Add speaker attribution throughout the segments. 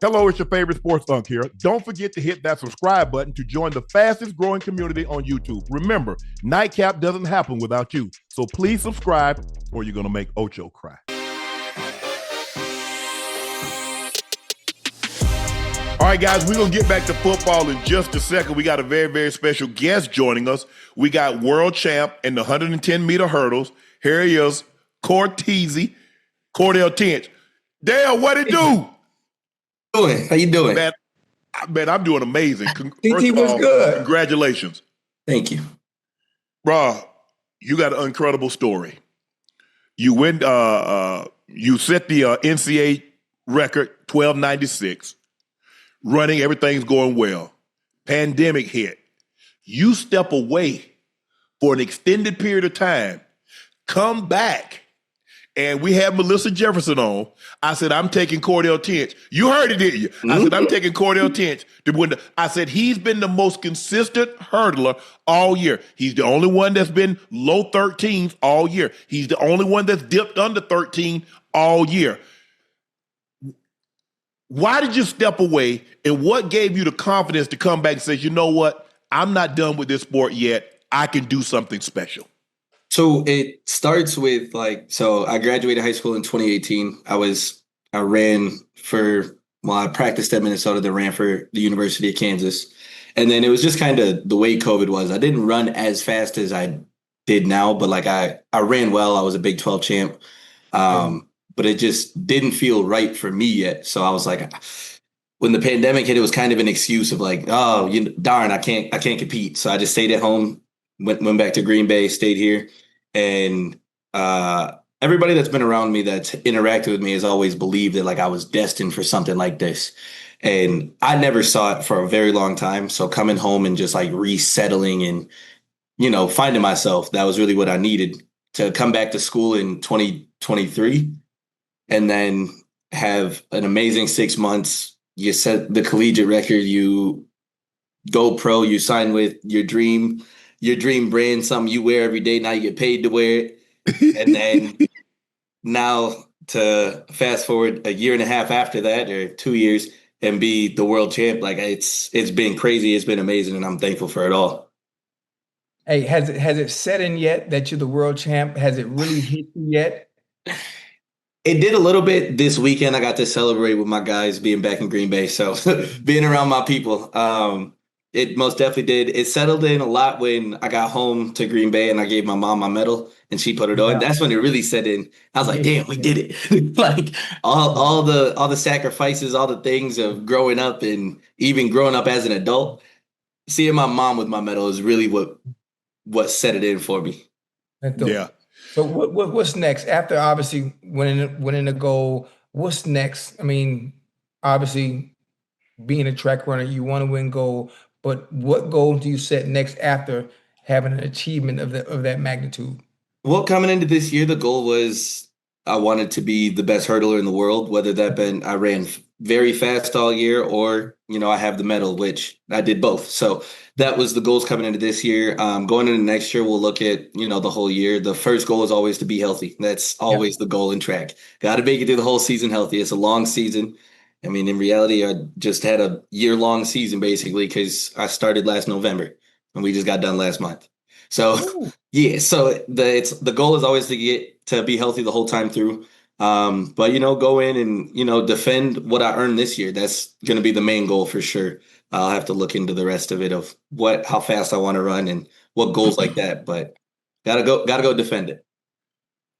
Speaker 1: Hello, it's your favorite sports Unc here. Don't forget to hit that subscribe button to join the fastest growing community on YouTube. Remember, Nightcap doesn't happen without you. So please subscribe or you're going to make Ocho cry. All right, guys, we're going to get back to football in just a second. We got a very, very special guest joining us. We got world champ in the 110-meter hurdles. Here he is, Cordell Tinch. Dale, what it do?
Speaker 2: How you doing?
Speaker 1: Man, I'm doing amazing.
Speaker 2: First of all, good.
Speaker 1: Congratulations.
Speaker 2: Thank you.
Speaker 1: Bro, you got an incredible story. You went, you set the NCAA record, 1296. Running, everything's going well. Pandemic hit. You step away for an extended period of time, come back, and we had Melissa Jefferson on. I said, I'm taking Cordell Tinch. You heard it, didn't you? I said, I'm taking Cordell Tinch to win. I said, he's been the most consistent hurdler all year. He's the only one that's been low 13s all year. He's the only one that's dipped under 13 all year. Why did you step away, and what gave you the confidence to come back and say, you know what? I'm not done with this sport yet. I can do something special.
Speaker 2: So it starts with so I graduated high school in 2018. I practiced at Minnesota, then ran for the University of Kansas. And then it was just kind of the way COVID was. I didn't run as fast as I did now, but I ran well. I was a Big 12 champ. But it just didn't feel right for me yet. So I was like, when the pandemic hit, it was kind of an excuse of darn, I can't compete. So I just stayed at home, went back to Green Bay, stayed here. And everybody that's been around me that's interacted with me has always believed that I was destined for something like this. And I never saw it for a very long time. So coming home and just resettling and, finding myself, that was really what I needed to come back to school in 2023 and then have an amazing 6 months. You set the collegiate record, you go pro, you sign with your dream brand, something you wear every day. Now you get paid to wear it. And then now to fast forward a year and a half after that, or 2 years, and be the world champ. It's been crazy. It's been amazing. And I'm thankful for it all.
Speaker 3: Hey, has it set in yet that you're the world champ? Has it really hit you yet?
Speaker 2: It did a little bit this weekend. I got to celebrate with my guys being back in Green Bay. So being around my people, it most definitely did. It settled in a lot when I got home to Green Bay and I gave my mom my medal and she put it on. That's when it really set in. I was like, damn, we did it. all the sacrifices, all the things of growing up and even growing up as an adult, seeing my mom with my medal is really what set it in for me.
Speaker 1: Yeah.
Speaker 3: So what's next after obviously winning the gold? What's next? I mean, obviously being a track runner, you want to win gold, but what goal do you set next after having an achievement of that magnitude?
Speaker 2: Well, coming into this year, the goal was I wanted to be the best hurdler in the world, whether that been I ran very fast all year or, I have the medal, which I did both. So that was the goals coming into this year. Going into next year, we'll look at, the whole year. The first goal is always to be healthy. That's always the goal in track. Got to make it through the whole season healthy. It's a long season. I mean, in reality, I just had a year-long season basically because I started last November and we just got done last month. So, yeah, so the goal is always to get to be healthy the whole time through. But, go in and, defend what I earned this year. That's going to be the main goal for sure. I'll have to look into the rest of it of how fast I want to run and what goals like that. But gotta go defend it.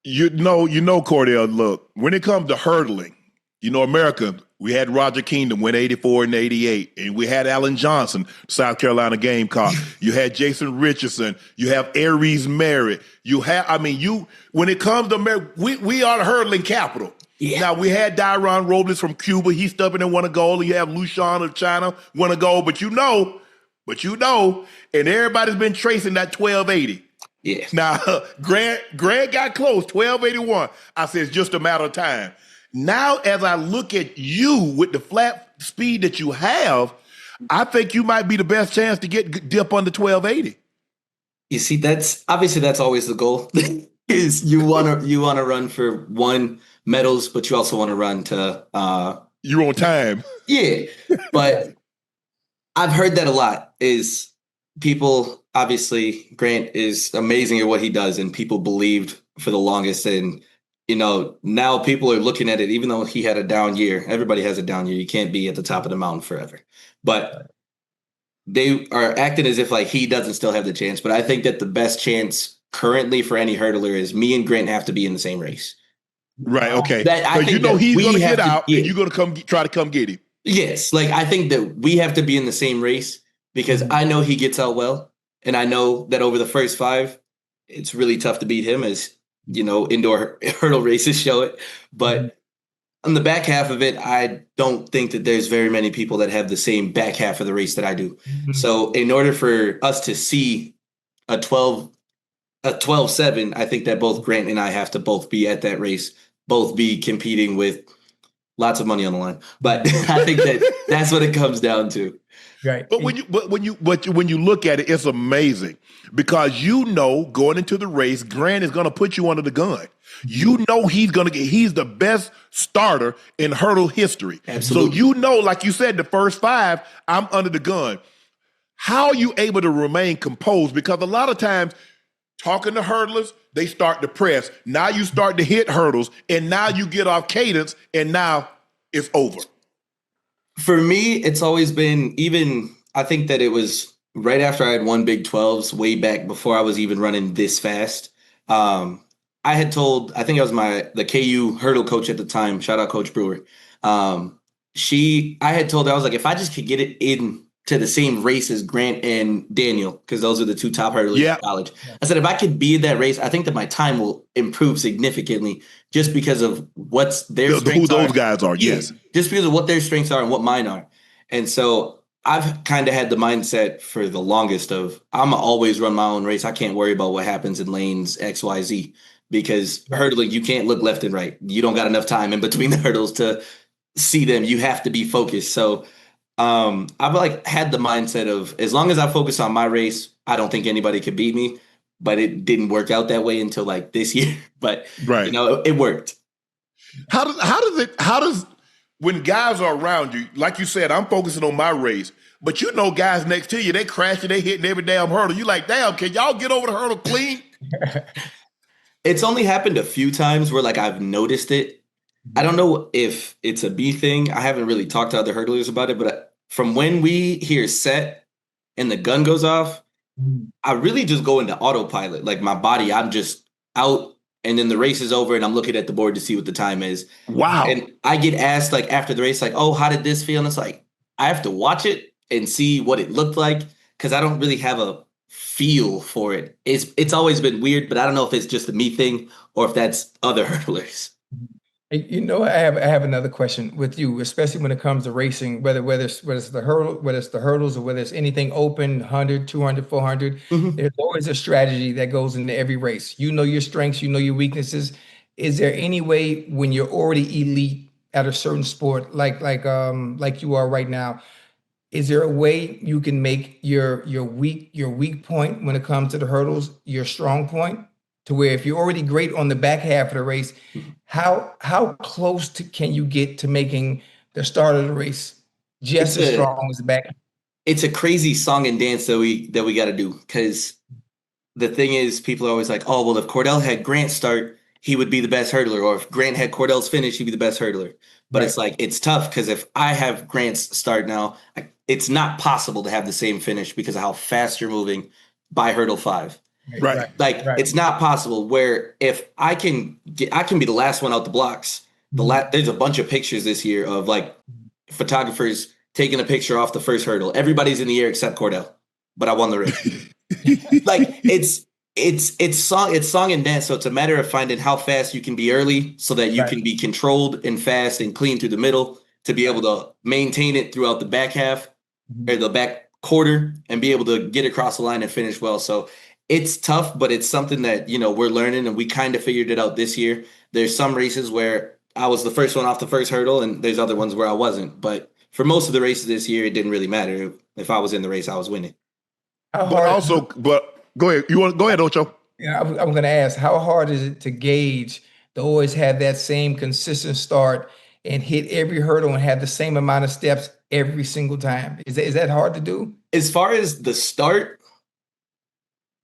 Speaker 1: Cordell, look, when it comes to hurdling, America, we had Roger Kingdom win 84 and 88, and we had Alan Johnson, South Carolina Gamecock. You had Jason Richardson. You have Aries Merritt. When it comes to America, we are the hurdling capital. Yeah. Now, we had Dyron Robles from Cuba. He stepped in and won a gold. And you have Lucian of China won a gold. But and everybody's been tracing that 1280.
Speaker 2: Yeah.
Speaker 1: Now, Grant got close, 1281. I said, it's just a matter of time. Now, as I look at you with the flat speed that you have, I think you might be the best chance to dip under 1280.
Speaker 2: You see, that's always the goal. Is you want to run for one medals, but you also want to run to
Speaker 1: You're on time.
Speaker 2: Yeah, but I've heard that a lot. Is people obviously Grant is amazing at what he does, and people believed for the longest. And now people are looking at it. Even though he had a down year, everybody has a down year. You can't be at the top of the mountain forever. But they are acting as if like he doesn't still have the chance. But I think that the best chance currently for any hurdler is me and Grant have to be in the same race.
Speaker 1: Right. Okay.
Speaker 2: Because
Speaker 1: he's going to get out, and you're going to try to come get him.
Speaker 2: Yes. Like I think that we have to be in the same race because I know he gets out well, and I know that over the first 5, it's really tough to beat him, as indoor hurdle races show it. But on the back half of it, I don't think that there's very many people that have the same back half of the race that I do. So in order for us to see a 12-7, I think that both Grant and I have to both be at that race, both be competing with lots of money on the line. But I think that's what it comes down to.
Speaker 3: Right.
Speaker 1: But when you look at it, it's amazing because going into the race, Grant is going to put you under the gun. He's the best starter in hurdle history.
Speaker 2: Absolutely.
Speaker 1: So like you said, the first 5, I'm under the gun. How are you able to remain composed? Because a lot of times, talking to hurdlers, they start to press. Now you start to hit hurdles, and now you get off cadence, and now it's over.
Speaker 2: For me, it's always been I think that it was right after I had won Big 12s way back before I was even running this fast. I had told, I think I was the KU hurdle coach at the time, shout out Coach Brewer. I had told her, I was like, if I just could get it in to the same race as Grant and Daniel, because those are the 2 top hurdlers in college. I said, if I could be in that race, I think that my time will improve significantly just because of what's their strengths
Speaker 1: who those guys are, yes.
Speaker 2: Just because of what their strengths are and what mine are. And so I've kind of had the mindset for the longest of I'm going to always run my own race. I can't worry about what happens in lanes X, Y, Z, because hurdling, you can't look left and right. You don't got enough time in between the hurdles to see them. You have to be focused. So I've had the mindset of as long as I focus on my race, I don't think anybody could beat me. But it didn't work out that way until this year. But it worked.
Speaker 1: How does when guys are around you, like you said, I'm focusing on my race, but guys next to you, they crashing, they hitting every damn hurdle. You like, damn, can y'all get over the hurdle clean?
Speaker 2: It's only happened a few times where I've noticed it. I don't know if it's a B thing. I haven't really talked to other hurdlers about it, but from when we hear set and the gun goes off, I really just go into autopilot. Like my body, I'm just out, and then the race is over and I'm looking at the board to see what the time is.
Speaker 1: Wow.
Speaker 2: And I get asked after the race, oh, how did this feel? And it's I have to watch it and see what it looked like because I don't really have a feel for it. It's always been weird, but I don't know if it's just a me thing or if that's other hurdlers.
Speaker 3: I have another question with you, especially when it comes to racing, whether it's the hurdles or whether it's anything open, 100, 200, 400. There's always a strategy that goes into every race. You know your strengths, you know your weaknesses. Is there any way when you're already elite at a certain sport, like you are right now, is there a way you can make your weak point when it comes to the hurdles your strong point? To where if you're already great on the back half of the race, how close can you get to making the start of the race just as strong as the back?
Speaker 2: It's a crazy song and dance that we got to do because the thing is, people are always like, oh, well, if Cordell had Grant start, he would be the best hurdler, or if Grant had Cordell's finish, he'd be the best hurdler. But it's it's tough because if I have Grant's start now, it's not possible to have the same finish because of how fast you're moving by hurdle 5.
Speaker 1: Right.
Speaker 2: It's not possible where if I can be the last one out the blocks. There's a bunch of pictures this year of photographers taking a picture off the first hurdle. Everybody's in the air except Cordell, but I won the race. It's song and dance. So it's a matter of finding how fast you can be early so that you can be controlled and fast and clean through the middle to be able to maintain it throughout the back half or the back quarter and be able to get across the line and finish well. So it's tough, but it's something that, we're learning, and we kind of figured it out this year. There's some races where I was the first one off the first hurdle, and there's other ones where I wasn't. But for most of the races this year, it didn't really matter. If I was in the race, I was winning.
Speaker 1: But go ahead. Go ahead, Ocho.
Speaker 3: Yeah, I'm going to ask, how hard is it to gauge to always have that same consistent start and hit every hurdle and have the same amount of steps every single time? Is that hard to do?
Speaker 2: As far as the start,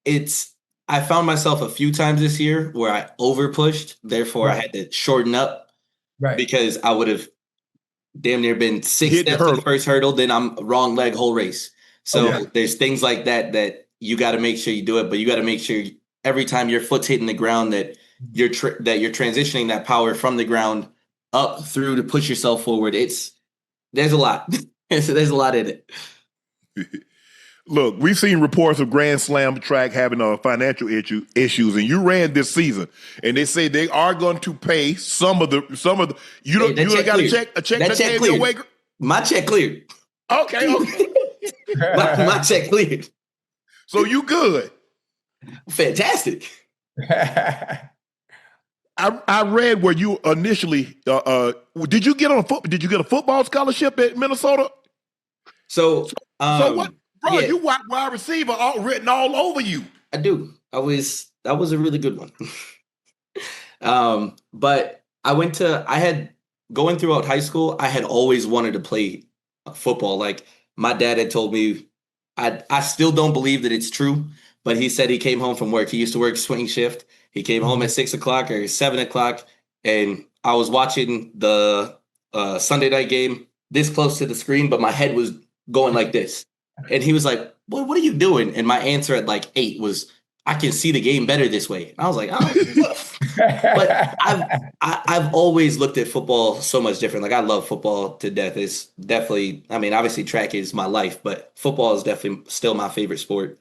Speaker 2: I found myself a few times this year where I over pushed. Therefore, I had to shorten up because I would have damn near been 6 steps in the first hurdle. Then I'm wrong leg whole race. So there's things like that you got to make sure you do it, but you got to make sure every time your foot's hitting the ground that you're transitioning that power from the ground up through to push yourself forward. There's a lot. There's a lot in it.
Speaker 1: Look, we've seen reports of Grand Slam track having financial issues, and you ran this season, and they say they are going to pay some of the. You don't got a check that came your way.
Speaker 2: My check cleared.
Speaker 1: Okay.
Speaker 2: my check cleared.
Speaker 1: So you good?
Speaker 2: Fantastic.
Speaker 1: I read where you initially did you get a football scholarship at Minnesota?
Speaker 2: So
Speaker 1: what, bro? You wide receiver written all over you.
Speaker 2: I do. That was a really good one. But going throughout high school, I had always wanted to play football. Like my dad had told me, I still don't believe that it's true, but he said he came home from work. He used to work swing shift. He came home at 6 o'clock or 7 o'clock, and I was watching the Sunday night game this close to the screen, but my head was going like this. And he was like, what are you doing? And my answer at like 8 was, I can see the game better this way. And I was like, oh. But I've always looked at football so much different. Like I love football to death. It's definitely, I mean, obviously track is my life, but football is definitely still my favorite sport.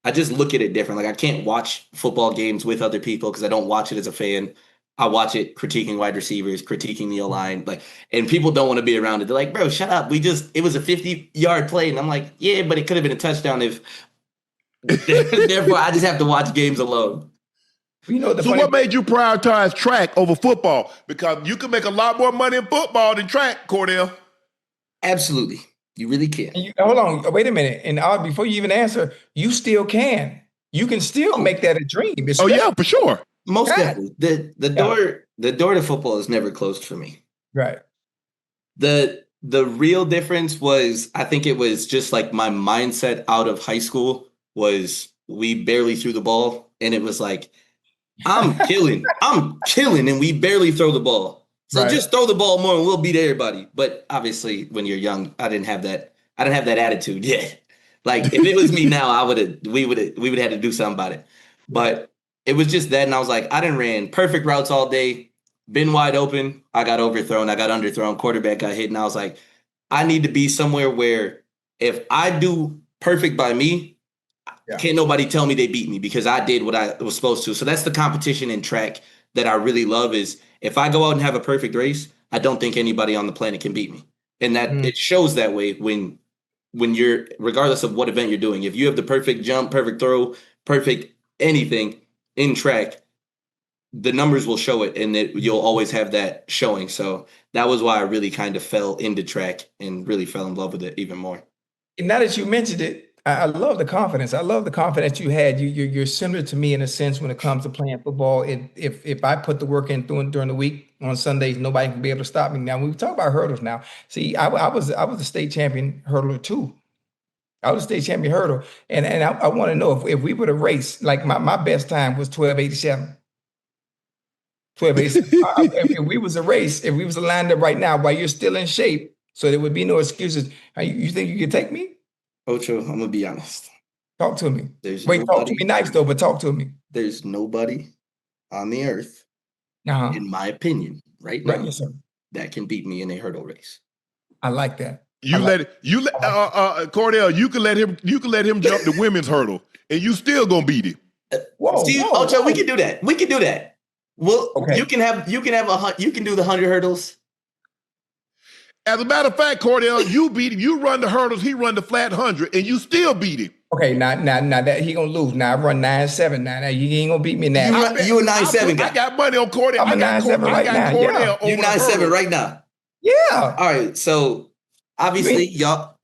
Speaker 2: I just look at it different. Like I can't watch football games with other people because I don't watch it as a fan. I watch it critiquing wide receivers, critiquing the O-line, and people don't want to be around it. They're like, bro, shut up. It was a 50-yard play. And I'm like, yeah, but it could have been a touchdown if therefore I just have to watch games alone.
Speaker 1: What made you prioritize track over football? Because you can make a lot more money in football than track, Cordell.
Speaker 2: Absolutely. You really can.
Speaker 3: Hold on. Wait a minute. And before you even answer, you still can. You can still make that a dream.
Speaker 1: For sure.
Speaker 2: Most definitely. The door to football is never closed for me.
Speaker 3: Right.
Speaker 2: The real difference was, I think it was just like my mindset out of high school was we barely threw the ball. And it was like, I'm killing, and we barely throw the ball. So just throw the ball more and we'll beat everybody. But obviously when you're young, I didn't have that attitude yet. Like if it was me now, we would have had to do something about it. But it was just that. And I was like, I done ran perfect routes all day, been wide open. I got overthrown. I got underthrown. Quarterback got hit. And I was like, I need to be somewhere where if I do perfect by me, can't nobody tell me they beat me because I did what I was supposed to. So that's the competition in track that I really love is if I go out and have a perfect race, I don't think anybody on the planet can beat me. And that it shows that way when you're, regardless of what event you're doing, if you have the perfect jump, perfect throw, perfect anything in track, the numbers will show it and you'll always have that showing. So that was why I really kind of fell into track and really fell in love with it even more.
Speaker 3: And now that you mentioned it, I love the confidence. I love the confidence you had. You're similar to me in a sense when it comes to playing football. If I put the work in during the week on Sundays, nobody can be able to stop me. Now, when we talk about hurdles now, see, I was a state champion hurdler too. I was a state champion hurdle. And I want to know if we were to race, like my best time was 12:87. 12:87. If we was a race, if we was lined up right now while you're still in shape, so there would be no excuses. You think you could take me?
Speaker 2: Ocho, I'm gonna be honest.
Speaker 3: Talk to me. Talk to me nice though, but talk to me.
Speaker 2: There's nobody on the earth, in my opinion, right now,
Speaker 3: yes, sir,
Speaker 2: that can beat me in a hurdle race.
Speaker 3: I like that.
Speaker 1: Cordell, you can let him jump the women's hurdle, and you still gonna beat him.
Speaker 2: Ocho, we can do that. We can do that. Well, okay. You can do the 100 hurdles.
Speaker 1: As a matter of fact, Cordell, you beat him. You run the hurdles, he run the flat 100, and you still beat him.
Speaker 3: Okay, now that he gonna lose. Now I run 9.7. Now you ain't gonna beat me now.
Speaker 2: You a 9.7 guy.
Speaker 1: I got money on Cordell.
Speaker 3: I'm a 9.7 right now.
Speaker 2: You 9.7 right now.
Speaker 3: Yeah.
Speaker 2: All right. So obviously, y'all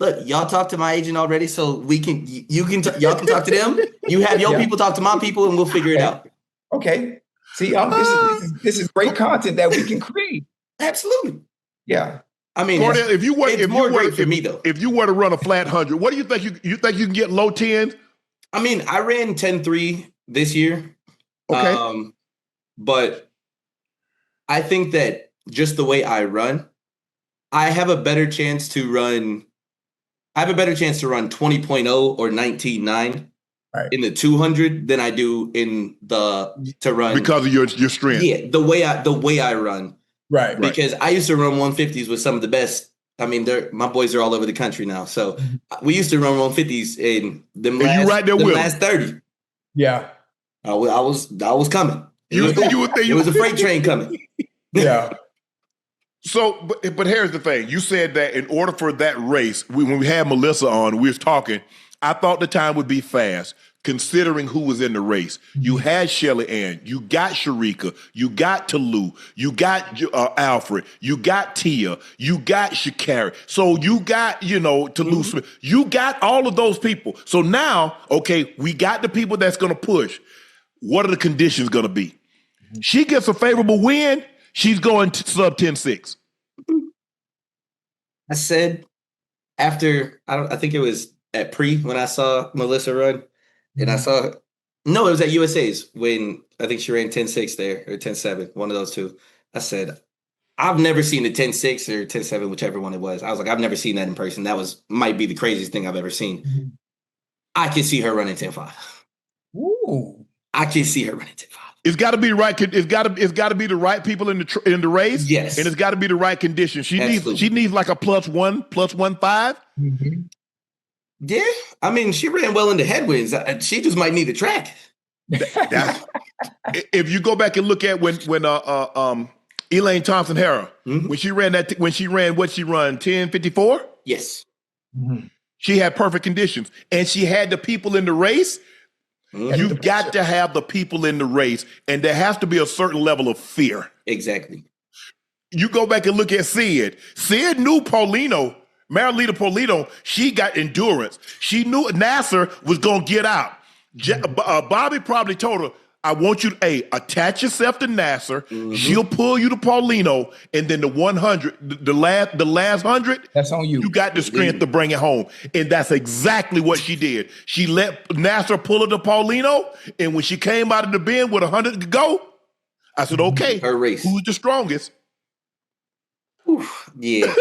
Speaker 2: talk to my agent already, so y'all can talk to them. You have your people talk to my people, and we'll figure it out.
Speaker 3: Okay. See, this is great content that we can create.
Speaker 2: Absolutely.
Speaker 3: Yeah.
Speaker 2: I mean,
Speaker 1: Cordell, if you were,
Speaker 2: for me though.
Speaker 1: If you were to run a flat 100, what do you think you think you can get low 10s?
Speaker 2: I mean, I ran 10.3 this year.
Speaker 1: Okay.
Speaker 2: But I think that just the way I run, I have a better chance to run 20.0 or 19.9 in the 200 than I do in to run
Speaker 1: because of your strength.
Speaker 2: Yeah, the way I run.
Speaker 3: Right.
Speaker 2: Because I used to run 150s with some of the best. I mean, my boys are all over the country now. So we used to run 150s in the last 30.
Speaker 3: Yeah.
Speaker 2: I was coming. It was a freight train coming.
Speaker 3: Yeah.
Speaker 1: So, but here's the thing. You said that in order for that race, when we had Melissa on, we was talking, I thought the time would be fast, considering who was in the race. You had Shelly Ann, you got Sharika, you got Talou, you got Alfred, you got Tia, you got Shakari. So you got, Talou Smith. You got all of those people. So now, okay, we got the people that's going to push. What are the conditions going to be? She gets a favorable win, she's going to sub 10.6.
Speaker 2: I said after, I think it was at when I saw Melissa run, and it was at USA's when I think she ran 10.6 there, or 10.7, one of those two. I said, I've never seen a 10.6 or 10.7, whichever one it was. I was like, I've never seen that in person. That might be the craziest thing I've ever seen. I can see her running 10.5.
Speaker 3: Ooh.
Speaker 2: I can see her running 10.5.
Speaker 1: It's got to be right. It's got to be the right people in the race.
Speaker 2: Yes,
Speaker 1: and it's got to be the right conditions. She needs like a +1, +1.5.
Speaker 3: Mm-hmm.
Speaker 2: Yeah, I mean, she ran well into headwinds. She just might need a track.
Speaker 1: If you go back and look at when Elaine Thompson Hara, when she ran 10.54.
Speaker 2: Yes,
Speaker 1: she had perfect conditions, and she had the people in the race. You've got to have the people in the race, and there has to be a certain level of fear.
Speaker 2: Exactly.
Speaker 1: You go back and look at Sid. Sid knew Paulino, Marilita Paulino, she got endurance. She knew Nasser was going to get out. Bobby probably told her, I want you to, attach yourself to Nasser. She'll pull you to Paulino, and then the 100, the last 100,
Speaker 3: that's on you.
Speaker 1: You got the strength to bring it home, and that's exactly what she did. She let Nasser pull her to Paulino, and when she came out of the bend with 100 to go, I said, "Okay,
Speaker 2: her race.
Speaker 1: Who's the strongest?"
Speaker 2: Yeah.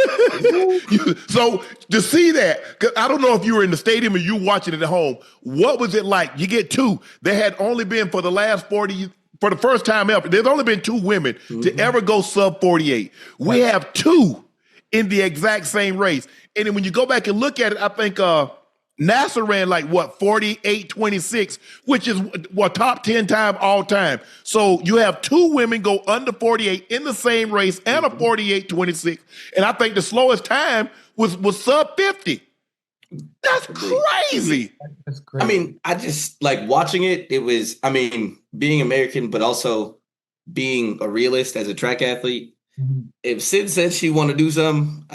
Speaker 1: So to see that, because I don't know if you were in the stadium or you watching it at home, what was it like? You get two. There had only been for the first time ever, there's only been two women to ever go sub 48. We have two in the exact same race. And then when you go back and look at it, I think Nasser ran 48.26, which is top 10 time all time. So you have two women go under 48 in the same race and a 48.26. And I think the slowest time was sub 50. That's crazy.
Speaker 3: That's crazy.
Speaker 2: I mean, I just watching it. It was, being American, but also being a realist as a track athlete. If Sid said she want to do something,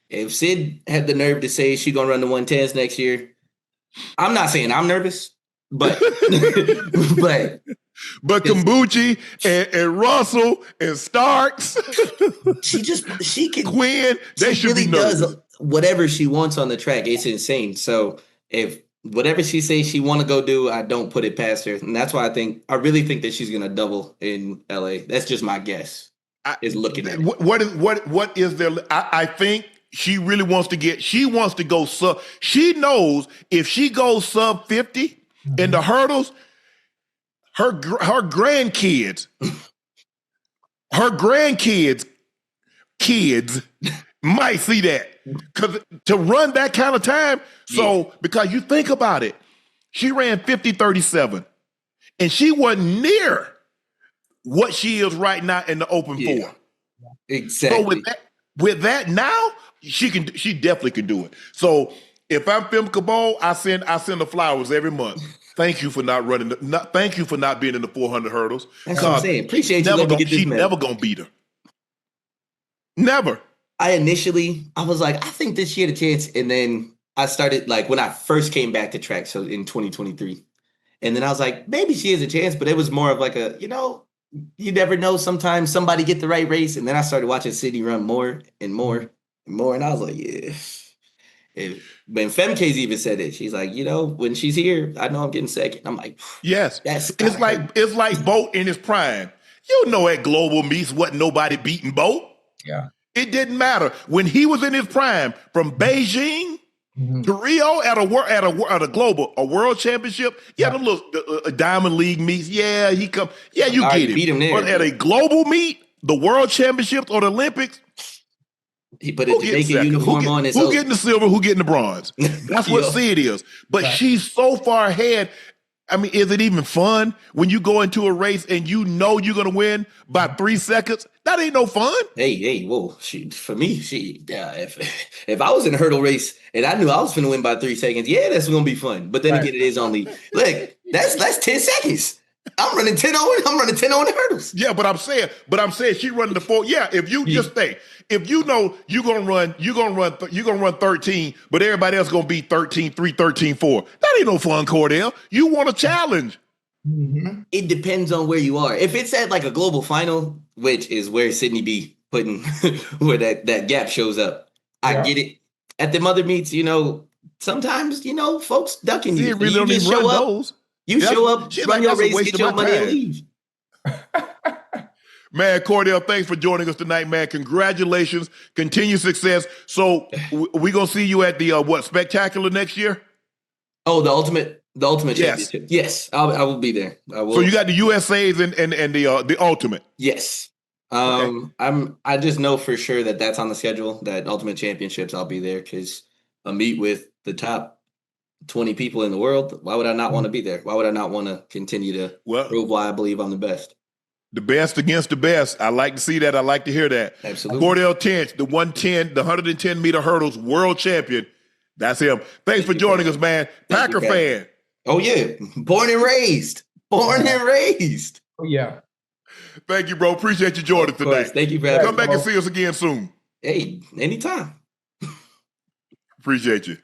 Speaker 2: if Sid had the nerve to say she's going to run the 110s next year, I'm not saying I'm nervous, but
Speaker 1: but Kombuchi and Russell and Starks,
Speaker 2: she can
Speaker 1: Quinn, they should
Speaker 2: really
Speaker 1: be nervous.
Speaker 2: does whatever she wants on the track. It's insane. So if whatever she says she want to go do, I don't put it past her, and that's why I really think that she's going to double in LA. That's just my guess. Is looking at it.
Speaker 1: What is there? I think she really wants to go sub. She knows if she goes sub 50 in the hurdles, her grandkids might see that, because to run that kind of time. So because you think about it, she ran 50.37, and she wasn't near what she is right now in the open 4.
Speaker 2: Exactly.
Speaker 1: So with that now, she definitely can do it. So if I'm Fem Cabot, I send the flowers every month. Thank you for not running. Thank you for not being in the 400 hurdles.
Speaker 2: That's what I'm saying. Appreciate you letting me get this
Speaker 1: She's never gonna beat her. Never.
Speaker 2: I was like, I think this year the chance, and then I started when I first came back to track, so in 2023, and then I was like, maybe she has a chance, but it was more of you never know. Sometimes somebody get the right race, and then I started watching Sydney run more and more and more, and I was like, yeah. When Femke's even said it, she's like, when she's here, I know I'm getting second. I'm like,
Speaker 1: Yes.
Speaker 2: that's
Speaker 1: It's like Bolt in his prime. You know at Global Meets wasn't nobody beating Bolt.
Speaker 3: Yeah.
Speaker 1: It didn't matter. When he was in his prime, from Beijing to Rio at a world championship, them little Diamond League meets, you get him.
Speaker 2: beat him there.
Speaker 1: But at a global meet, the world championships or the Olympics,
Speaker 2: he put a Jamaican uniform on his
Speaker 1: who getting the silver, who getting the bronze? That's what Sid is. But she's so far ahead. I mean, is it even fun when you go into a race and you know you're going to win by 3 seconds? That ain't no fun.
Speaker 2: Hey, whoa. For me, if I was in a hurdle race and I knew I was going to win by 3 seconds, that's going to be fun. But then again, it is only, look, that's 10 seconds. I'm running 10 on the hurdles.
Speaker 1: Yeah, but I'm saying she running the 4. Yeah, if you just think, if you know you're gonna run 13, but everybody else gonna be 13, 3, 13, 4. That ain't no fun, Cordell. You want a challenge.
Speaker 2: Mm-hmm. It depends on where you are. If it's at like a global final, which is where Sydney be putting where that gap shows up, I get it. At the mother meets, sometimes folks ducking you.
Speaker 1: Really don't even run those.
Speaker 2: You show up, run your race, get your money, and leave.
Speaker 1: Man, Cordell, thanks for joining us tonight, man. Congratulations. Continued success. So we going to see you at the, Spectacular next year?
Speaker 2: Oh, the ultimate championship. Yes, I will be there. I will.
Speaker 1: So you got the USAs and the ultimate?
Speaker 2: Yes.
Speaker 1: Okay.
Speaker 2: I just know for sure that's on the schedule, that ultimate championships, I'll be there because I meet with the top 20 people in the world. Why would I not want to be there? Why would I not want to continue to prove why I believe I'm the best?
Speaker 1: The best against the best. I like to see that. I like to hear that.
Speaker 2: Absolutely.
Speaker 1: Cordell Tinch, the 110 meter hurdles world champion. That's him. Thanks for joining us, man. Packer fan.
Speaker 2: Oh, yeah. Born and raised. Oh,
Speaker 3: yeah.
Speaker 1: Thank you, bro. Appreciate you joining us tonight.
Speaker 2: Thank you for having me.
Speaker 1: Come back and see us again soon.
Speaker 2: Hey, anytime.
Speaker 1: Appreciate you.